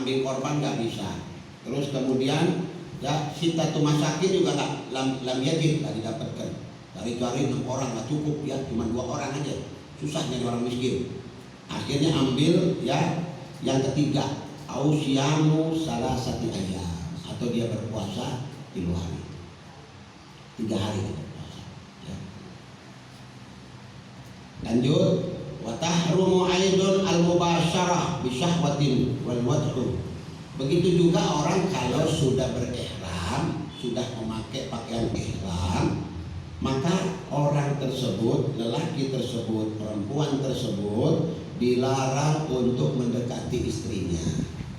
kambing korban nggak bisa. Terus kemudian ya sitatu masakin juga nggak lam yajid, nggak didapatkan. Cari-cari 6 orang nggak cukup ya, cuma 2 orang aja. Susah nyari orang miskin. Akhirnya ambil ya yang ketiga, ausiamu salasati ayyam, atau dia berpuasa 3 hari. 3 hari dia berpuasa. Ya. Lanjut, wa tahrumu aidun al-mubasyarah bi syahwatin wal wad'u. Begitu juga orang kalau sudah berihram, sudah memakai pakaian ihram, maka orang tersebut, lelaki tersebut, perempuan tersebut dilarang untuk mendekati istrinya,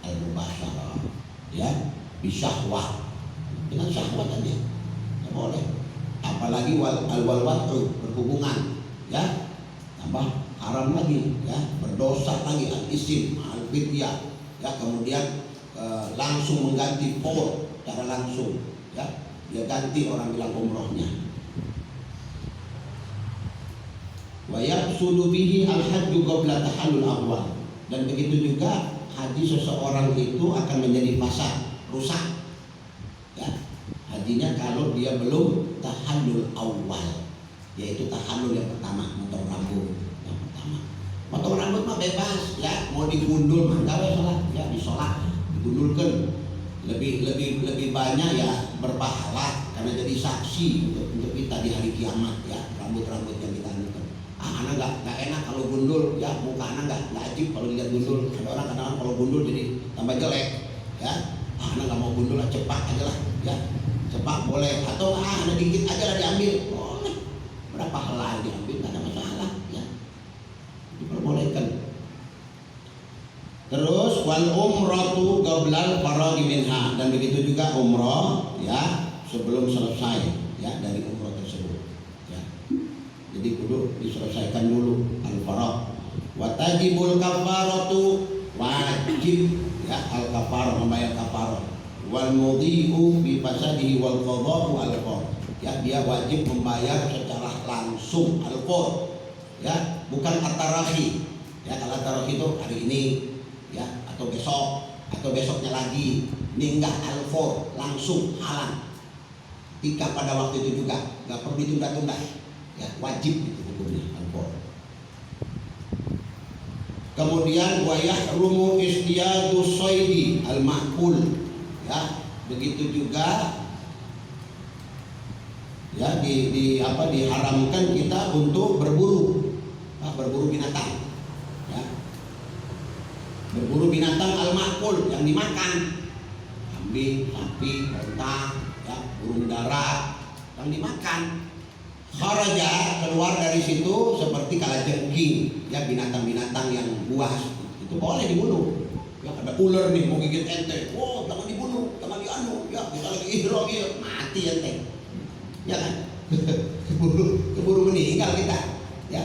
al-mubasyarah, ya, bisyahwah, dengan syahwat aja, nggak boleh. Apalagi al-wad'u, berhubungan, ya, tambah haram lagi, ya, berdosa lagi, al-isim, al-fidyah, ya, kemudian langsung mengganti por secara langsung, ya, dia ganti orang bilang umrohnya. Wa yaqsudu bihi al-hajju qabla tahallul awal, dan begitu juga haji seseorang itu akan menjadi fasad, rusak, ya, hajinya kalau dia belum tahallul awal, yaitu tahallul yang pertama, motong rambut yang pertama. Motong rambut mah bebas, ya, mau digundul mah gawe salat, ya, disolat digundulkan, lebih banyak ya berpahala karena jadi saksi untuk kita di hari kiamat, ya, rambut-rambut yang kita anukan. Anak nggak enak kalau gundul, ya, muka anak nggak ajib kalau dilihat gundul. Ada orang kadang-kadang kalau gundul jadi tambah jelek, ya. Anak nggak mau gundul, cepak aja lah, ya, cepak boleh, atau anak dikit aja lah diambil, boleh, berapa helai diambil, nggak ada masalah, ya, diperbolehkan. Terus wal umratu qablal faraghi minha, dan begitu juga umrah, ya, sebelum selesai, ya, dari umrah tersebut, ya. Jadi kudu diselesaikan dulu al-faragh. Wa tajibul kafaratu, wajib, ya, al-kafarah, membayar kafarah. Wal mudhi'u bi fasadihi wal qada'u al-qad, ya, dia wajib membayar secara langsung al-qad, ya, bukan at-tarahi. Ya, kalau at-tarahi itu hari ini, ya, atau besoknya lagi. Ini enggak, al-fur, langsung halang. Jika pada waktu itu juga nggak perlu ditunda-tunda, ya, wajib itu hukumnya al-fur. Kemudian wa yahrumu istiyadu shaidi al-ma'kul, ya, begitu juga, ya, diharamkan kita untuk berburu, berburu binatang. Berburu binatang al-ma'kul, yang dimakan, kambing, sapi, onta, ya, burung dara, yang dimakan. Kharaja, keluar dari situ seperti kalajengking, ya, binatang-binatang yang buas, itu boleh dibunuh. Ya, ada ular nih mau gigit ente, oh, jangan dibunuh, jangan dianu, ya, kita lagi ihram, ya, mati ente, ya kan? keburu meninggal kita, ya.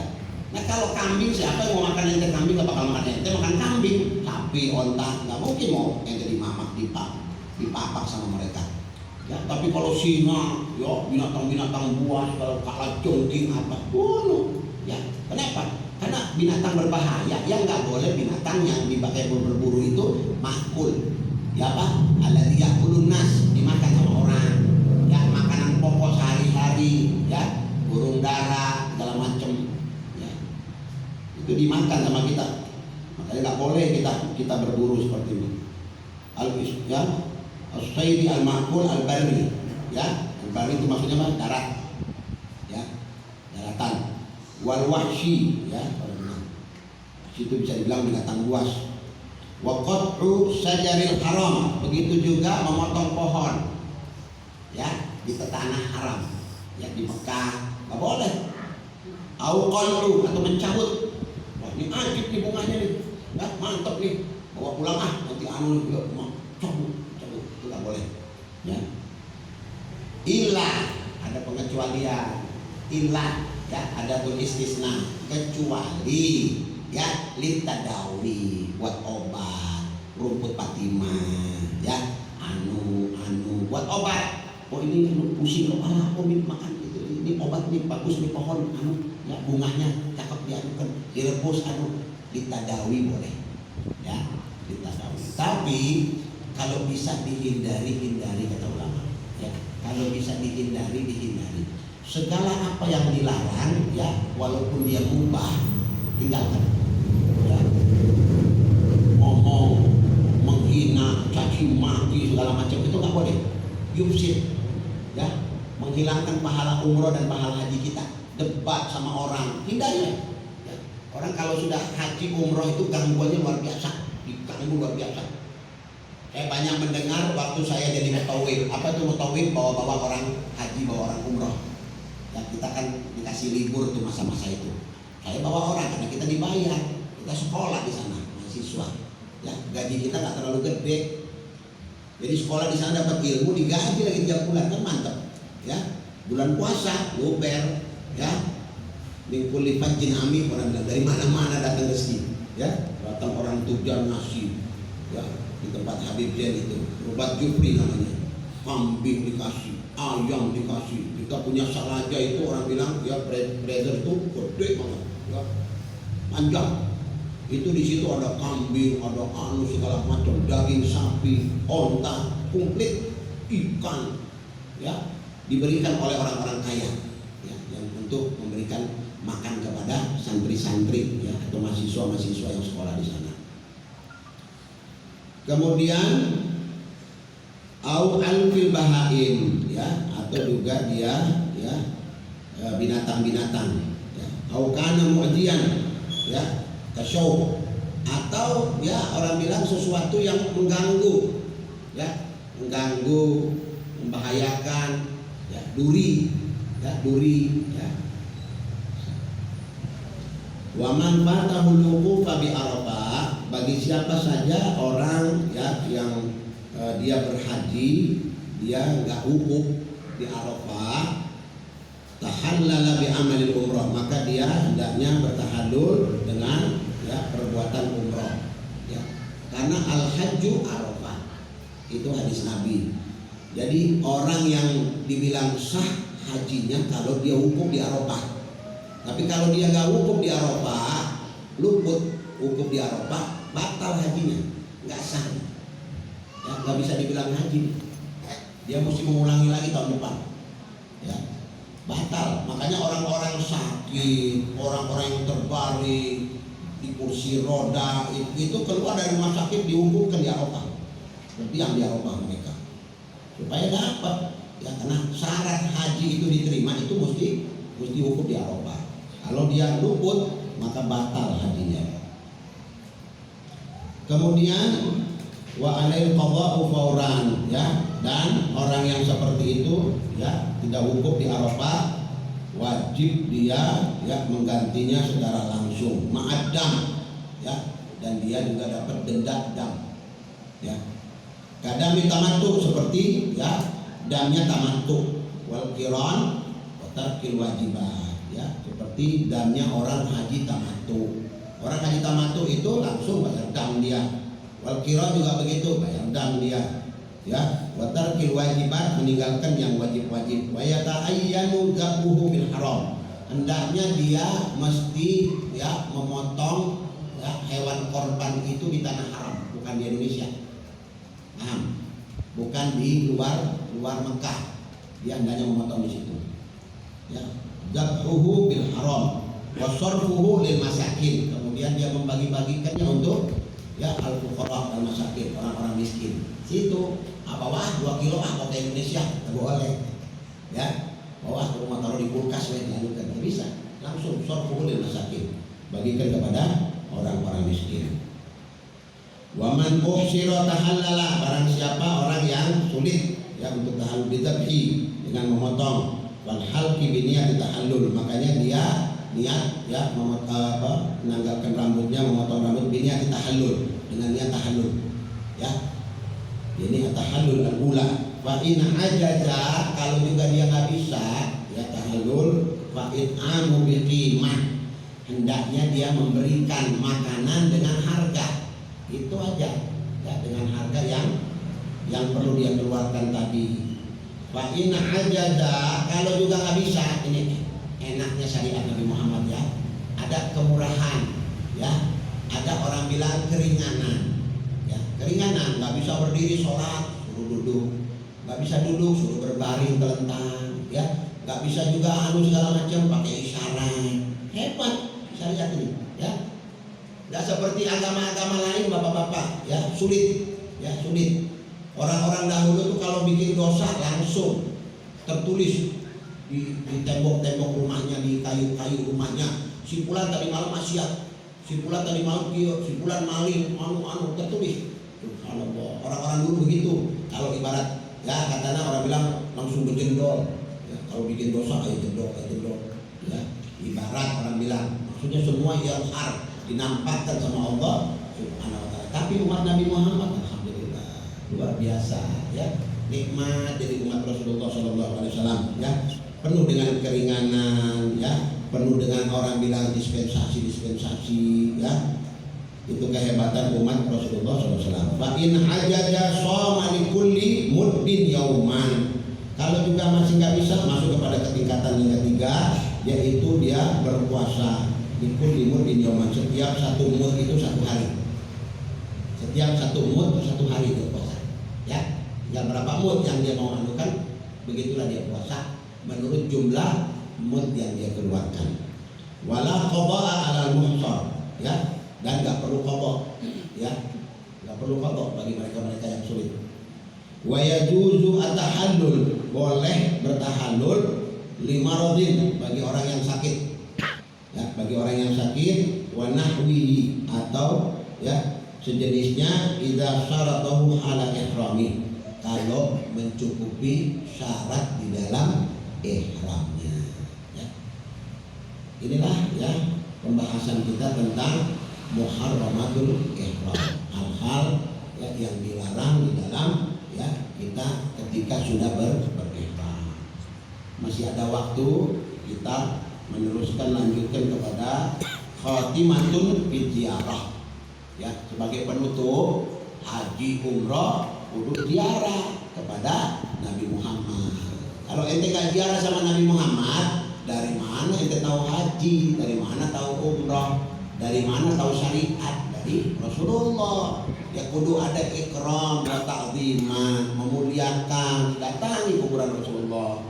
Nah, kalau kambing, siapa yang mau makan ente kambing? Gak bakal makan ente, makan kambing. Sapi, onta, nggak mungkin mau ente dimamak, dipapak sama mereka. Ya, tapi kalau singa, ya, binatang-binatang buas, kalau kalajengking apa, bunuh. Ya, kenapa? Karena binatang berbahaya. Yang nggak boleh binatang yang dipakai berburu itu makul. Ya, apa? Alladzi ya'kulun nas, dimakan sama orang. Ya, makanan pokok sehari-hari, ya, burung dara, segala macam. Itu dimakan sama kita, makanya nggak boleh kita berburu seperti ini. Ya, as-saidi al-ma'kul al-barri, ya, al-barri itu maksudnya apa? Darat, ya, daratan. Wal wahshi, ya, itu bisa dibilang binatang buas. Wa qat'u syajaril haram, begitu juga memotong pohon, ya, di tanah haram, ya, di Mekah nggak boleh. Au qallu, atau mencabut. Ini ajib nih bunganya nih, ya, mantap nih, bawa pulang nanti anu nih, cabut, itu nggak boleh, ya. Ilah, ada pengecualian, ilah, ya, ada pun istisna, kecuali, ya, litadawi, buat obat, rumput patimah, ya, anu, buat obat. Oh, ini pusing kepala, oh, ini makan itu, ini obat nih, bagus nih pohon, anu, ya, bunganya cakep, dianukan, direbus, anu, ditadawi boleh, ya, ditadawi. Tapi kalau bisa dihindari, hindari kata ulama. Ya, kalau bisa dihindari, dihindari. Segala apa yang dilarang, ya, walaupun dia mubah, tinggalkan. Ya. Ngomong, menghina, caci maki segala macam itu nggak boleh. Yufsid, ya, menghilangkan pahala umroh dan pahala haji kita. Debat sama orang, hindari. Ya. Orang kalau sudah haji umroh itu gangguannya luar biasa, diganggu luar biasa. Saya banyak mendengar waktu saya jadi mutawif. Apa itu mutawif? Bawa-bawa orang haji, bawa orang umroh. Ya, kita kan dikasih libur tuh masa-masa itu. Saya bawa orang karena kita dibayar, kita sekolah di sana, mahasiswa. Ya, gaji kita nggak terlalu gede. Jadi sekolah di sana dapat ilmu, digaji lagi 3 bulan, kan mantap. Ya, bulan puasa, luber, ya, minggu lipat jin ami, orang bilang dari mana-mana datang rezeki. Ya, datang orang tujuan nasi. Ya, di tempat Habib Zain itu, obat Jufri namanya. Kambing dikasih, ayam dikasih. Kita punya salaja itu orang bilang ya brother itu gede banget, ya, panjang. Itu di situ ada kambing, ada anu segala macam, daging sapi, onta, komplit, ikan, ya, diberikan oleh orang-orang kaya, ya, yang untuk memberikan makan kepada santri-santri, ya, atau mahasiswa-mahasiswa yang sekolah di sana. Kemudian au alfil bahain, ya, atau juga dia, ya, binatang-binatang, ya, au kana mu'diyan, ya, kasyaw, atau ya orang bilang sesuatu yang mengganggu, ya, mengganggu, membahayakan, ya, duri, ya, duri, ya. Wa man fatahul wuqufa bi Arafah, bagi siapa saja orang, ya, yang dia berhaji, dia nggak wukuf di Arafah, tahallala bi amalil umrah, maka dia hendaknya bertahallul dengan, ya, perbuatan umrah, ya, karena al hajju Arafah, itu hadis Nabi. Jadi orang yang dibilang sah hajinya kalau dia wukuf di Arafah. Tapi kalau dia nggak wukuf di Arafah, luput wukuf di Arafah, batal hajinya, nggak sah. Ya, nggak bisa dibilang haji. Dia mesti mengulangi lagi tahun depan. Ya, batal. Makanya orang-orang sakit, orang-orang yang terbaring di kursi roda itu keluar dari rumah sakit diwukufkan di Arafah. Berdiam di Arafah mereka supaya dapat, ya, karena syarat haji itu diterima itu mesti wukuf di Arafah. Kalau dia luput maka batal hajinya. Kemudian wa alail qada'u fauran, ya, dan orang yang seperti itu, ya, tidak wukuf di Arafah, wajib dia, ya, menggantinya secara langsung ma'adam, ya, dan dia juga dapat denda dam, ya. Kadami tamattu, seperti, ya, damnya tamattu, wal qiran wa tarkil wajibat, ya, seperti damnya orang haji tamattu. Orang haji tamattu itu langsung bayar dam dia. Wal qiran juga begitu, bayar dam dia, ya. Wa tarkil wajibat, meninggalkan yang wajib-wajib. Wa yata'ayyanu dzabuhu bil haram, hendaknya dia mesti, ya, memotong, ya, hewan korban itu di tanah haram, bukan di Indonesia. Paham? Bukan di luar Mekah. Dia hendaknya memotong di situ. Ya, dzabhuhu bil haram wa sarfuhu lil masakin. Kemudian dia membagi-bagikannya untuk, ya, al fuqara dan masakin, orang-orang miskin. Situ bawa 2 kilo ke Indonesia, enggak boleh. Ya, bawa ke rumah, taruh di kulkas, dilanjutkan, enggak bisa. Langsung sarfuhu lil masakin, bagikan kepada orang-orang miskin. Wa man uhsira tahallala, barang siapa orang yang sulit, ya, untuk tahallul bidzabhi, dengan memotong, wal halqi bi niyati tahallul, makanya dia niat, ya, menanggalkan rambutnya, memotong rambut bi niyati tahallul, dengan niat tahallul, ya. Ini tahallul al-ula. Wa in ajaza, kalau juga dia nggak bisa, ya, tahallul, fa it'amu bi qimah, hendaknya dia memberikan makanan dengan harga. Itu aja, ya, dengan harga yang perlu dia keluarkan tadi. Wa in ajaza, kalau juga nggak bisa, ini enaknya syariat Nabi Muhammad, ya, ada kemurahan, ya, ada orang bilang keringanan, ya, keringanan, nggak bisa berdiri sholat suruh duduk, nggak bisa duduk suruh berbaring telentang, ya, nggak bisa juga segala macam pakai isyarat. Hebat syariat ini, ya. Nggak seperti agama-agama lain bapak-bapak, ya, sulit, ya, sulit. Orang-orang dahulu tuh kalau bikin dosa langsung tertulis di tembok-tembok rumahnya, di kayu-kayu rumahnya. Si fulan tadi malam maksiat, si fulan tadi malam kiyo, si fulan maling, tertulis. Subhanallah. Orang-orang dulu begitu. Kalau ibarat, ya, katanya orang bilang langsung berjendol. Ya, kalau bikin dosa ayo jendol. Ya, ibarat orang bilang, maksudnya semua yang har dinampakkan sama Allah Subhanahu wa taala. Tapi umat Nabi Muhammad alhamdulillah luar biasa, ya. Nikmat jadi umat Rasulullah SAW, ya, penuh dengan keringanan, ya, penuh dengan orang bilang dispensasi, ya. Itu kehebatan umat Rasulullah SAW. Fa in hajaja shoma likulli muddin yauman. Kalau juga masih nggak bisa, masuk kepada ketingkatan yang ketiga, yaitu dia berpuasa likulli muddin yauman. Setiap satu mud itu satu hari. Setiap satu mud satu hari dia puasa, ya. Yang berapa mud yang dia mau anukan, begitulah dia puasa menurut jumlah mud yang dia keluarkan. Wala qada'a 'alal muhsar, ya, dan enggak perlu qada, ya. Enggak perlu qada bagi mereka-mereka yang sulit. Wa yajuzu at-tahallul, boleh bertahallul limaradin bagi orang yang sakit. Ya, bagi orang yang sakit, wa nahwihi, atau, ya, sejenisnya idza syaratahu ala ihrami, kalau mencukupi syarat di dalam ihramnya, ya. Inilah, ya, pembahasan kita tentang muharramatul ihram, hal-hal, ya, yang dilarang di dalam, ya, kita ketika sudah berihram. Masih ada waktu kita meneruskan, lanjutkan kepada khatimatun biziarah, ya, sebagai penutup haji umroh kudu ziarah kepada Nabi Muhammad. Kalau ente gak ziarah sama Nabi Muhammad, dari mana ente tahu haji, dari mana tahu umroh, dari mana tahu syariat? Dari Rasulullah. Ya kudu ada ikram wa ta'ziman, memuliakan, datangi kuburan Rasulullah.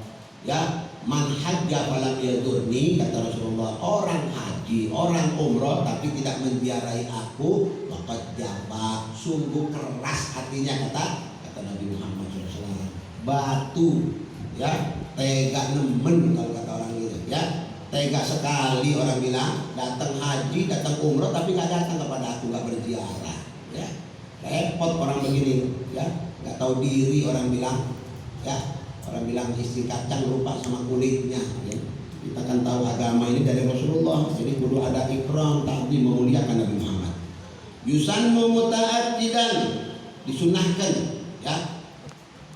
Ya, man hajja falam yadurni, kata Rasulullah, orang haji, orang umroh tapi tidak menziarahi aku, maka jabak, sungguh keras hatinya, kata Nabi Muhammad SAW. Batu, ya, tega nemen kalau kata orang gitu, ya, tega sekali orang bilang datang haji, datang umroh tapi nggak datang kepada aku, nggak berziarah, ya. Repot orang begini, ya, nggak tahu diri orang bilang, ya. Orang bilang istri kacang lupa sama kulitnya, ya. Kita kan tahu agama ini dari Rasulullah, jadi kudu ada ikram, ta'zim, memuliakan Nabi Muhammad. Yusannu muta'addidan, disunahkan, ya,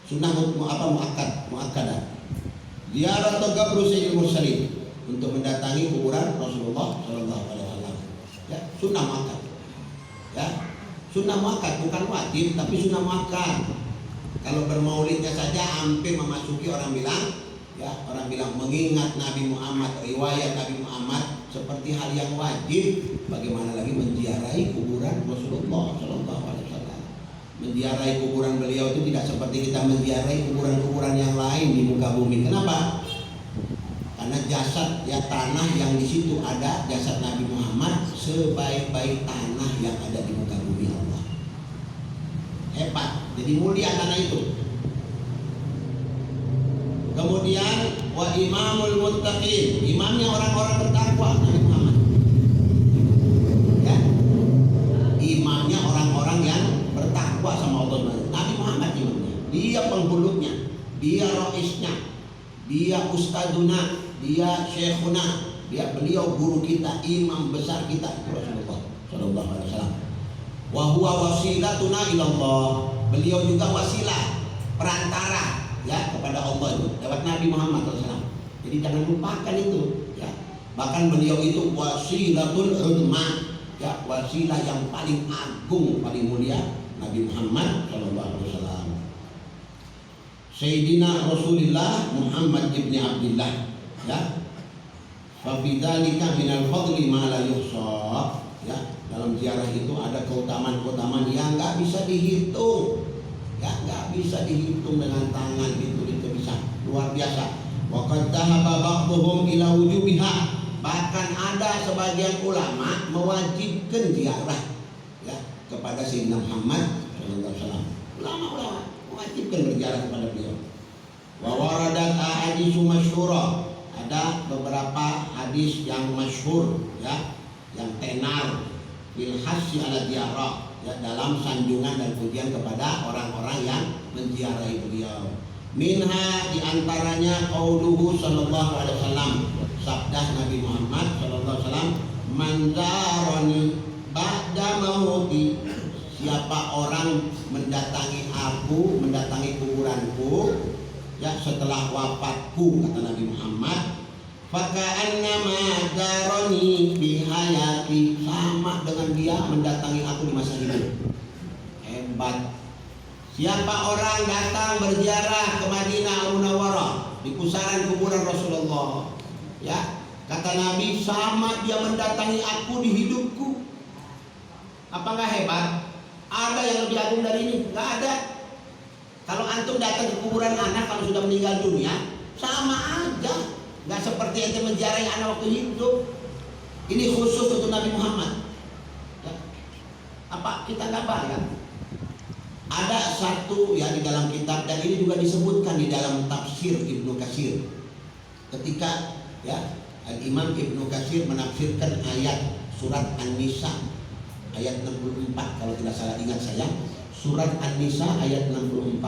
sunnah muakkadah. Ziarah tagabru sayyidil mursalin, untuk mendatangi kuburan Rasulullah SAW, ya, sunnah muakkad, ya, sunnah muakkad, bukan wajib tapi sunnah muakkad. Kalau bermaulidnya saja hampir memasuki orang bilang, ya, orang bilang mengingat Nabi Muhammad, riwayat Nabi Muhammad seperti hal yang wajib. Bagaimana lagi menziarahi kuburan Rasulullah SAW? Menziarahi kuburan beliau itu tidak seperti kita menziarahi kuburan-kuburan yang lain di muka bumi. Kenapa? Karena jasad, ya, tanah yang di situ ada jasad Nabi Muhammad sebaik-baik tanah yang ada di muka bumi Allah. Hebat, jadi mulia tanah itu. Kemudian wa imamul muttaqin, imamnya orang-orang bertakwa Nabi Muhammad, ya, imamnya orang-orang yang bertakwa sama Allah. Nabi Muhammad imamnya, dia penghulunya, dia roisnya, dia ustaduna, dia syekhuna, dia beliau guru kita, imam besar kita Rasulullah Sallallahu Alaihi Wasallam. Wa huwa wasilatuna ilallah, beliau juga wasilah, perantara, ya, kepada Allah itu lewat Nabi Muhammad SAW. Jadi jangan lupakan itu, ya. Bahkan beliau itu wasilatul uzma, ya, wasilah yang paling agung, paling mulia, Nabi Muhammad SAW. Sayyidina Rasulullah Muhammad ibni Abdullah, ya. Fa fi dzalika minal fadli ma la yuhsa, ya. Dalam ziarah itu ada keutamaan-keutamaan yang nggak bisa dihitung, ya nggak bisa dihitung dengan tangan, itu bisa luar biasa. Wa qad dhahaba ba'dhum ila wujubiha, bahkan ada sebagian ulama mewajibkan ziarah ya kepada Sayyidina Muhammad SAW. Ulama mewajibkan berziarah kepada beliau. Wa waradat ahaditsu masyhurah, ada beberapa hadis yang masyhur ya, yang tenar bil hasyi ala ziarah ya, dalam sanjungan dan pujian kepada orang-orang yang menziarahi beliau. Minha diantaranya qauluhu sallallahu alaihi wasallam, sabda Nabi Muhammad sallallahu alaihi wasallam, man zarani ba'da mauti, siapa orang mendatangi aku, mendatangi kuburanku ya setelah wafatku, kata Nabi Muhammad, faka'annama zarani bihayati, sama dengan dia mendatangi aku di masa hidup. Hebat. Siapa orang datang berziarah ke Madinah Al-Munawwarah di pusaran kuburan Rasulullah ya, kata Nabi, sama dia mendatangi aku di hidupku. Apa nggak hebat? Ada yang lebih agung dari ini? Nggak ada. Kalau antum datang ke kuburan anak kalau sudah meninggal dunia, sama aja. Nggak seperti ente menziarahi anak waktu hidup. Ini khusus untuk Nabi Muhammad ya. Apa kita nggak bayang? Ada satu ya di dalam kitab, dan ini juga disebutkan di dalam tafsir Ibnu Katsir, ketika ya Imam Ibnu Katsir menafsirkan ayat surat An-Nisa ayat 64, kalau tidak salah ingat saya, surat An-Nisa ayat 64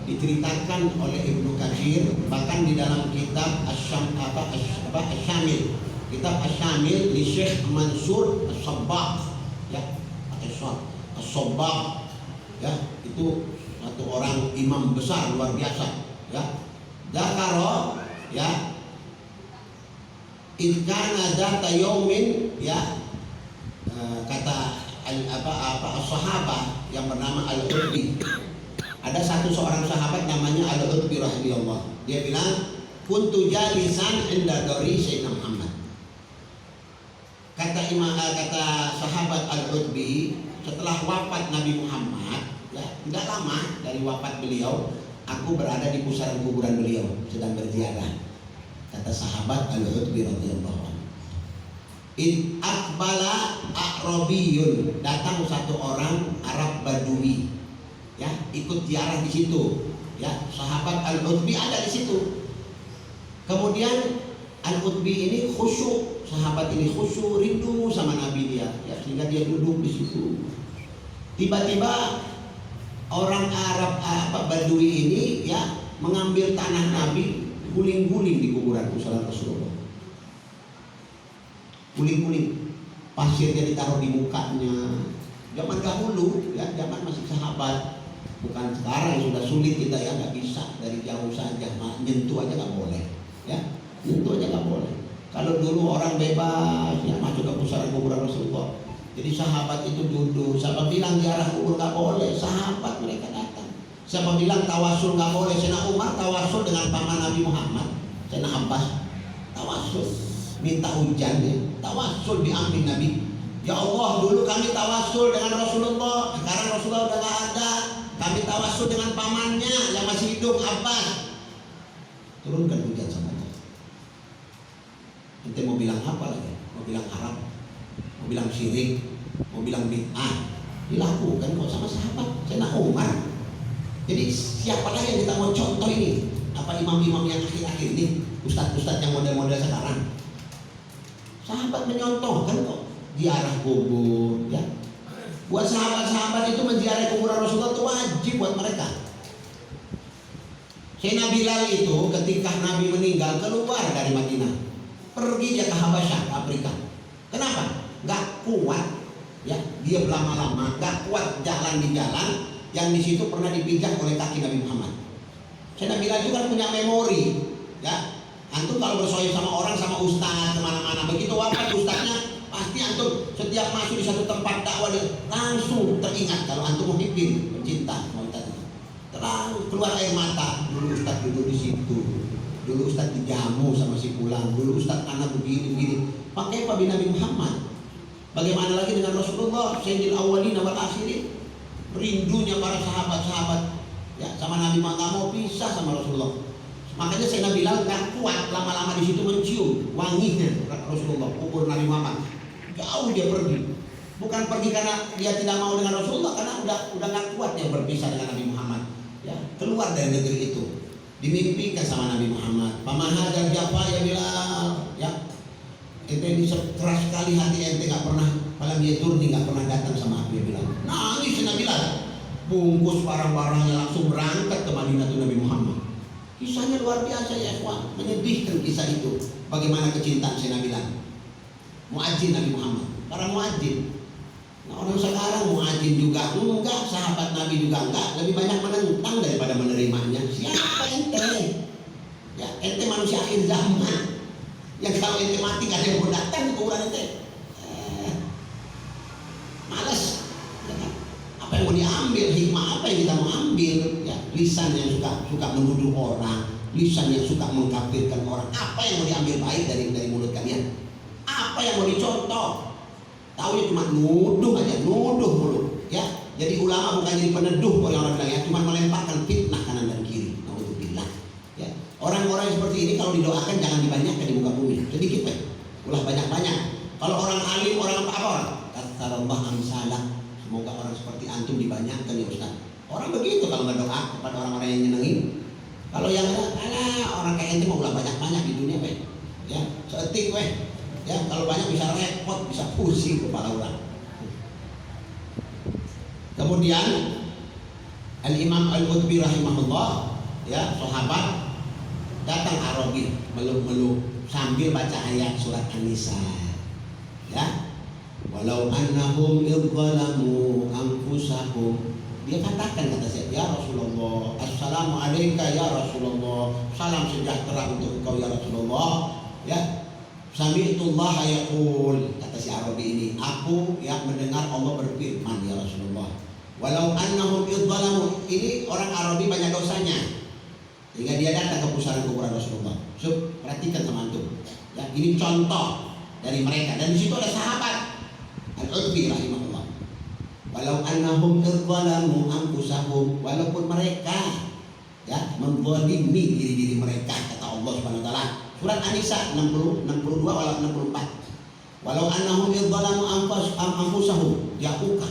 diceritakan oleh Ibnu Katsir, bahkan di dalam kitab Asy-Syamil, kitab Asy-Syamil li Syekh Mansur As-Sabbagh ya, As-Sabbagh ya, itu satu orang imam besar luar biasa ya. Dzakara ya, idkana dzata yaumin ya, kata sahabat yang bernama Al-Utbi. Ada seorang sahabat namanya Al-Utbi rahimahullah. Dia bilang, kuntu jalisan inda dari Sayyidina Muhammad. Kata sahabat Al-Utbi, setelah wafat Nabi Muhammad ya, tidak lama dari wafat beliau, aku berada di pusaran kuburan beliau sedang berziarah. Kata sahabat Al-Utbi radhiyallahu anhu, id akbala a'rabiyun, datang satu orang Arab Badui ya, ikut ziarah di situ ya. Sahabat Al-Utbi ada di situ. Kemudian Al-Utbi ini khusyuk, sahabat ini khusyuk, rindu sama Nabi dia ya, sehingga dia duduk di situ. Tiba-tiba orang Arab Badui ini ya mengambil tanah Nabi, guling-guling di kuburan pusaran Rasulullah. Guling-guling, pasirnya ditaruh di mukanya. Zaman dahulu ya, zaman masih sahabat, bukan sekarang yang sudah sulit kita ya, nggak bisa dari jauh saja, nyentuh aja nggak boleh ya, nyentuh aja nggak boleh. Kalau dulu orang bebas ya masuk ke pusaran kuburan Rasulullah. Jadi sahabat itu duduk. Siapa bilang ziarah kubur nggak boleh? Sahabat mereka datang. Siapa bilang tawasul nggak boleh? Sayyidina Umar tawasul dengan paman Nabi Muhammad, Sayyidina Abbas tawasul, minta hujan ya, tawasul diambil Nabi. Ya Allah, dulu kami tawasul dengan Rasulullah, sekarang Rasulullah udah nggak ada, kami tawasul dengan pamannya yang masih hidup, Abbas. Turunkan hujan sama dia. Ente mau bilang apa lagi? Mau bilang Arab? Mau bilang syirik, mau bilang bid'ah, dilakukan kok sama sahabat Sayyidina Umar. Jadi siapa lagi yang kita mau contoh ini? Apa imam-imam yang akhir-akhir ini, ustadz-ustadz yang model-model sekarang? Sahabat menyontohkan kok ziarah kubur ya. Buat sahabat-sahabat itu menziarahi kuburan Rasulullah itu wajib buat mereka. Sayyidina Bilal itu ketika Nabi meninggal keluar dari Madinah, pergi dia ke Habasyah, ke Afrika. Kenapa? Gak kuat ya, dia berlama-lama gak kuat jalan di jalan yang di situ pernah dipijak oleh kaki Nabi Muhammad. Sayyidina Bilal itu kan punya memori ya. Antum kalau bersohib sama orang, sama ustaz kemana-mana, begitu wafat ustaznya, pasti antum setiap masuk di satu tempat dakwah langsung teringat. Kalau antum muhibbin, pencinta ustaz, terlalu keluar air mata. Dulu ustaz duduk di situ, dulu ustaz dijamu sama si pulang, dulu ustaz anak begini. Pakai Nabi Muhammad Bagaimana lagi dengan Rasulullah Sayyidil Awwalin wal Akhirin? Rindunya para sahabat-sahabat ya sama Nabi, nggak mau pisah sama Rasulullah. Makanya Sayyidina Bilal nggak kuat lama-lama di situ mencium wanginya Rasulullah, kubur Nabi Muhammad. Jauh dia pergi. Bukan pergi karena dia tidak mau dengan Rasulullah, karena udah nggak kuat dia berpisah dengan Nabi Muhammad. Ya, keluar dari negeri itu. Dimimpikan sama Nabi Muhammad. Pamaha dan Jafa ya Bilal, ya. Ente bisa keras sekali hati ente, nggak pernah malam dia turni, nggak pernah datang sama aku, ya Bilal. Nangis Nabi Bilal. Bungkus barang-barangnya langsung berangkat ke Madinah tuh Nabi Muhammad. Kisahnya luar biasa ya, kawan. Menyedihkan kisah itu. Bagaimana kecintaan Sayyidina Bilal. Muadzin Nabi Muhammad. Para muadzin. Nah, orang sekarang muadzin juga enggak, sahabat Nabi juga enggak, lebih banyak menentang daripada menerimanya. Siapa ente? Ya, ente manusia akhir zaman. Yang kalau ente mati gak ada yang mau datang ke kuburan ente. Males. Ya kan? Apa yang mau diambil, hikmah apa yang kita mau ambil? Ya, lisan yang suka menuduh orang, lisan yang suka mengkafirkan orang. Apa yang mau diambil baik dari mulut kalian? Apa yang mau dicontoh? Taunya cuma nuduh aja, nuduh mulu. Ya, jadi ulama bukan jadi peneduh orang bilang ya, cuma melemparkan fitnah kanan dan kiri. Nauzubillah. Ya, orang-orang seperti ini kalau didoakan jangan dibanyakkan di muka bumi, sedikit baik. Ulah banyak-banyak. Kalau orang alim, orang apa orang? Katsarallah amsalah. Semoga orang seperti antum dibanyakkan ya Ustaz. Orang begitu kalau nggak doa kepada orang-orang yang nyenengin. Kalau yang orang kayak ente mau ulah banyak-banyak di dunia baik. Ya, seetik weh. Ya, kalau banyak bisa repot, bisa pusing kepala orang. Kemudian Al-Imam Al-Qutbi rahimahullah, ya, sahabat datang Arabi meluk-meluk sambil baca ayat surat An-Nisa. Ya. Walau annahum idzalamu anfusahum. Dia katakan, kata saya, ya Rasulullah, assalamu alayka ya Rasulullah, salam sejahtera untuk engkau ya Rasulullah. Ya, sami'tullah yaqul, kata si Arabi ini, aku yang mendengar Allah berfirman ya Rasulullah. Walau annahum idzalamu, ini orang Arabi banyak dosanya. Sehingga dia datang ke pusaran kuburan Rasulullah. Perhatikan sama antum. Ya, ini contoh dari mereka, dan di situ ada sahabat Al-Qutbi rahimahullah. Walau annahum idzalamu anfusahum, walaupun mereka ya menzalimi diri-diri mereka, kata Allah Subhanahu wa taala. Surat An-Nisa 60, 62 walau 64. Walau annahum idzalamu anfusahum ja'uka.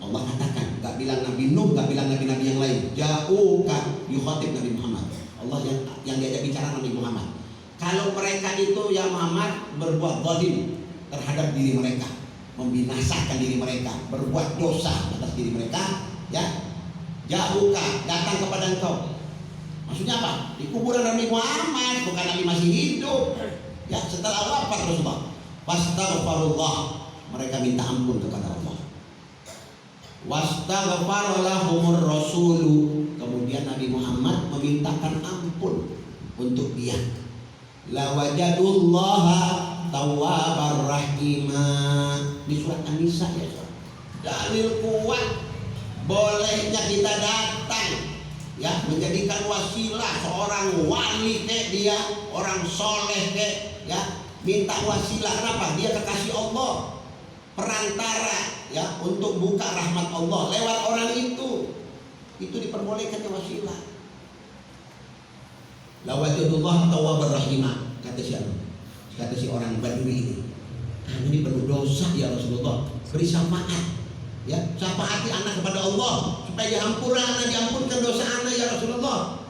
Allah katakan, enggak bilang Nabi Nuh, enggak bilang nabi-nabi yang lain. Ja'uka, yukhatib Nabi Muhammad. Allah yang diajak bicara Nabi Muhammad. Kalau mereka itu ya Muhammad berbuat zalim terhadap diri mereka, membinasakan diri mereka, berbuat dosa atas diri mereka, ya. Ja'uka, datang kepada engkau. Maksudnya apa? Di kuburan Nabi Muhammad, bukan Nabi masih hidup. Ya, setelah wafat Rasulullah. Wastaghfirullah, mereka minta ampun kepada Allah. Wastaghfara lahumur rasulu, kemudian Nabi Muhammad memintakan ampun untuk dia. La wajadullaha tawwabar rahimah. Di surat An-Nisa ya. Dalil kuat bolehnya kita datang, ya, menjadikan wasilah seorang wali kayak dia, orang soleh kayak, ya, minta wasilah. Kenapa? Dia kekasih Allah, perantara, ya, untuk buka rahmat Allah lewat orang itu diperbolehkan wasilah. La wajadullah tawwabar rahimah, kata si orang Badui ini. Ini penuh dosa ya Rasulullah, beri syafaat. Ya, syafaati anak kepada Allah supaya diampunkan dosa anak ya Rasulullah.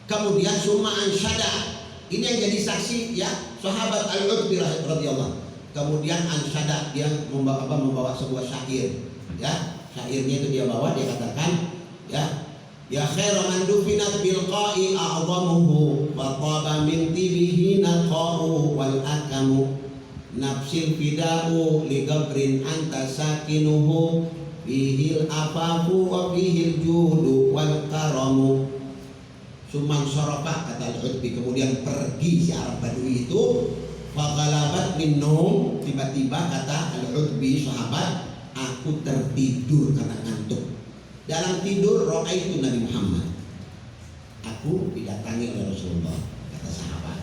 Kemudian summa ansyada, ini yang jadi saksi ya sahabat Al-Qutbi radhiyallahu. Kemudian ansyada, dia membawa sebuah syair, ya, syairnya itu dia bawa, dia katakan, ya khairu man dufinat bil qa'i a'zamuhu wa taba min tibihi naqa'u wal akamu nafsil fida'u li gabrin anta sakinuhu fihil afafu wa fihil judu wal karamu. Sumang sorofa, kata Al-Qutbi, kemudian pergi si Arab Badui itu. Faqalabat minum, tiba-tiba kata Al-Qutbi sahabat, aku tertidur karena ngantuk. Dalam tidur ra'aitu Nabi Muhammad, aku didatangi oleh Rasulullah, kata sahabat.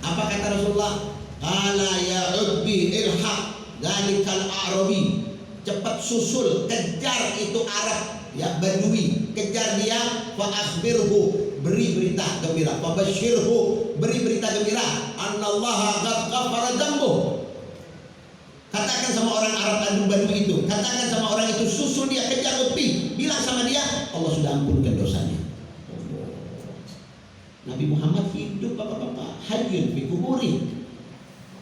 Apa kata Rasulullah? Qala ya Qutbi irhaq Dzalikal Arabi, cepat susul, kejar itu Arab, ya Badui, kejar dia. Fa akhbirhu, beri berita gembira. Fa basyirhu, beri berita gembira. Annallaha qad ghafara dzambuh. Katakan sama orang Arab Badui itu, katakan sama orang itu, susul dia, kejar upi, bilang sama dia, Allah sudah ampunkan dosanya. Nabi Muhammad hidup bapak-bapak, hayyun fi kuburi.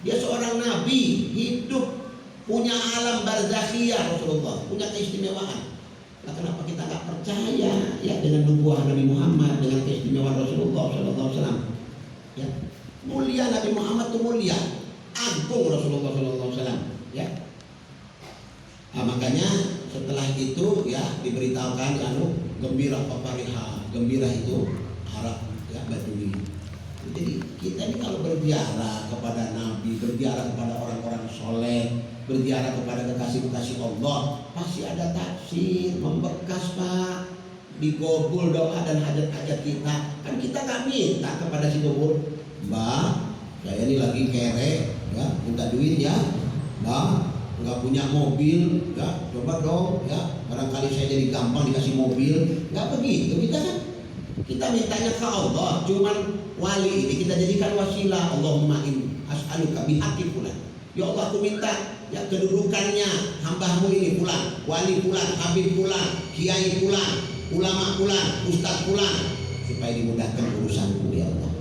Dia seorang nabi, hidup, punya alam barzakhiyah Rasulullah, punya keistimewaan. Nah, kenapa kita nggak percaya ya dengan nubuah Nabi Muhammad, dengan keistimewaan Rasulullah SAW? Ya, mulia Nabi Muhammad itu mulia, agung Rasulullah SAW. Ya, nah, makanya setelah itu ya diberitahukan gembira papariha, gembira itu Arab ya Badui. Jadi kita ini kalau berziarah kepada Nabi, berziarah kepada orang-orang soleh, berziarah kepada kekasih-kekasih Allah, pasti ada tafsir, membekas Pak, digobul doa dan hajat-hajat kita. Kan kita nggak minta kepada si gobul, Mbak, saya ini lagi kere, ya minta duit ya, Mbak, nggak punya mobil, ya coba dong, ya barangkali saya jadi gampang dikasih mobil. Nggak begitu kita kan. Kita mintanya ke Allah, cuman wali ini kita jadikan wasilah. Allahumma in as'aluka bihaqqi fulan. Ya Allah, aku minta ya kedudukannya hambamu ini fulan, wali fulan, habib fulan, kiai fulan, ulama fulan, ustaz fulan, supaya dimudahkan urusanku ya Allah.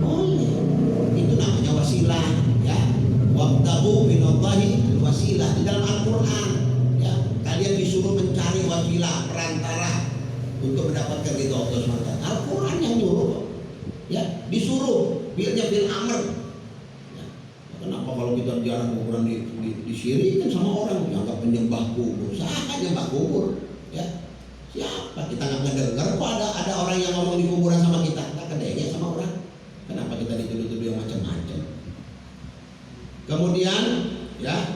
Boleh. Itu namanya wasilah ya. Wabtaghu minallahi wasilah. Di dalam Al-Qur'an ya, kalian disuruh mencari wasilah, perantara untuk mendapatkan ridho Allah SWT. Al-Quran yang nyuruh, ya disuruh, bilnya bil amr. Ya. Kenapa kalau kita ziarah kuburan disirikan sama orang dianggap penyembah kubur? Siapa nyembah kubur? Ya, siapa? Kita nggak mendengar kok ada orang yang ngomong di kuburan sama kita, nggak kedengar sama orang. Kenapa kita dituduh-tuduh yang macam-macam? Kemudian, ya